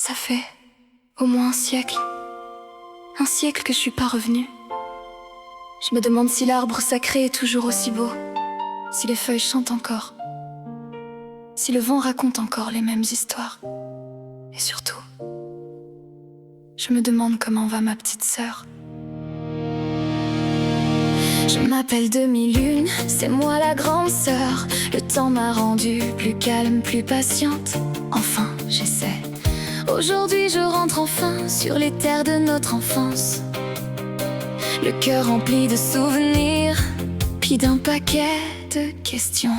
Ça fait au moins un siècle. Un siècle que je suis pas revenue. Je me demande si l'arbre sacré est toujours aussi beau, si les feuilles chantent encore, si le vent raconte encore les mêmes histoires. Et surtout, je me demande comment va ma petite sœur. Je m'appelle Demi-Lune, c'est moi la grande sœur. Le temps m'a rendue plus calme, plus patiente. Enfin, j'essaie. Aujourd'hui je rentre enfin sur les terres de notre enfance. Le cœur rempli de souvenirs, puis d'un paquet de questions.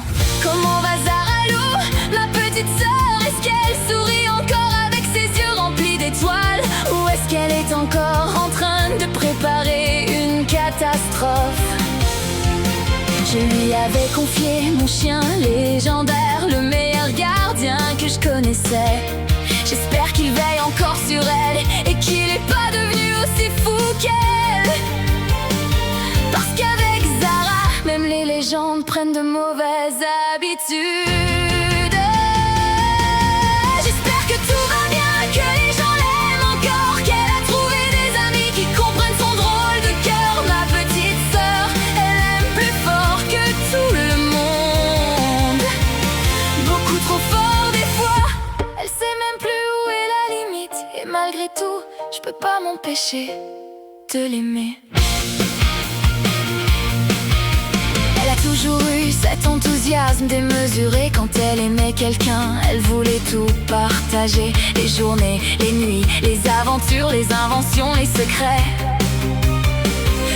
Comment va Zaralou, ma petite sœur? Est-ce qu'elle sourit encore avec ses yeux remplis d'étoiles? Ou est-ce qu'elle est encore en train de préparer une catastrophe? Je lui avais confié mon chien légendaire, le meilleur gardien que je connaissais. J'espère qu'il veille encore sur elle et qu'il est pas devenu aussi fou qu'elle. Parce qu'avec Zara, même les légendes prennent de mauvaises habitudes. J'espère que tout va bien, que les gens l'aiment encore, qu'elle a trouvé des amis qui comprennent son drôle de cœur. Ma petite sœur, elle aime plus fort que tout le monde. Beaucoup trop fort des fois, elle sait même plus où est la limite. Et malgré tout, je peux pas m'empêcher de l'aimer. Elle a toujours eu cet enthousiasme démesuré. Quand elle aimait quelqu'un, elle voulait tout partager. Les journées, les nuits, les aventures, les inventions, les secrets.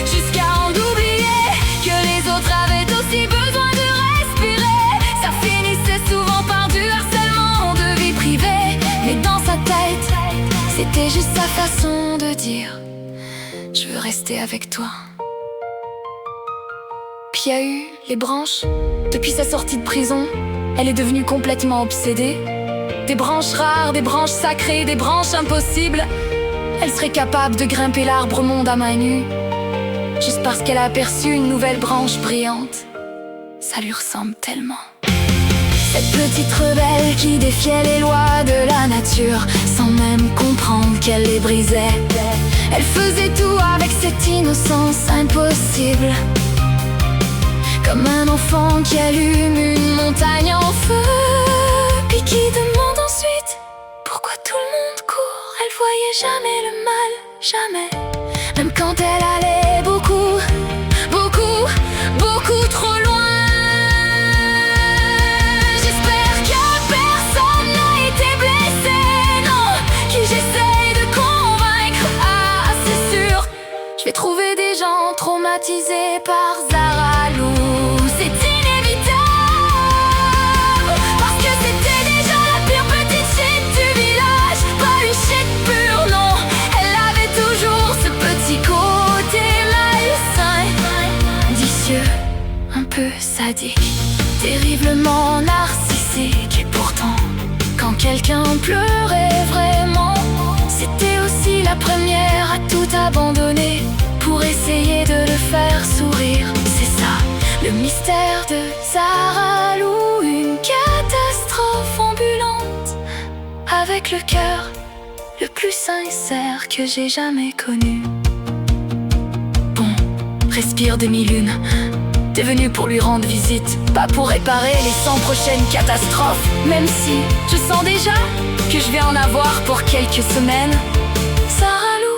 Jusqu'à en oublier que les autres avaient aussi besoin de respirer. Ça finissait souvent par du harcèlement de vie privée. Mais dans sa tête, c'était juste sa façon de dire: je veux rester avec toi. Puis il y a eu les branches. Depuis sa sortie de prison, elle est devenue complètement obsédée. Des branches rares, des branches sacrées, des branches impossibles. Elle serait capable de grimper l'arbre monde à main nue, juste parce qu'elle a aperçu une nouvelle branche brillante. Ça lui ressemble tellement. Cette petite rebelle qui défiait les lois de la nature, sans même comprendre qu'elle les brisait. Elle faisait tout avec cette innocence impossible, comme un enfant qui allume une montagne en feu, puis qui demande ensuite pourquoi tout le monde court. Elle voyait jamais le mal, jamais, même quand elle allait beaucoup, beaucoup, beaucoup trop loin. J'espère que personne n'a été blessé, non, qui j'essaye de convaincre. Ah, c'est sûr, je vais trouver des gens traumatisés par Zaralou. C'est inévitable, parce que c'était déjà la pire petite shit du village. Pas une shit pure, non, elle avait toujours ce petit côté malsain, vicieux, un peu sadique, terriblement narcissique. Et pourtant, quand quelqu'un pleurait vraiment, c'était aussi la première à tout abandonner pour essayer de le faire sourire. C'est ça, le mystère de Zaralou, une catastrophe ambulante, avec le cœur le plus sincère que j'ai jamais connu. Bon, respire Demi-Lune, t'es venu pour lui rendre visite, pas pour réparer les 100 prochaines catastrophes. Même si je sens déjà que je vais en avoir pour quelques semaines. Zaralou,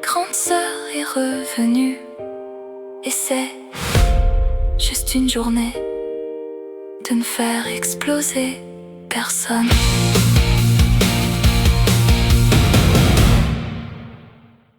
grande sœur, est revenue, et c'est juste une journée de ne faire exploser personne.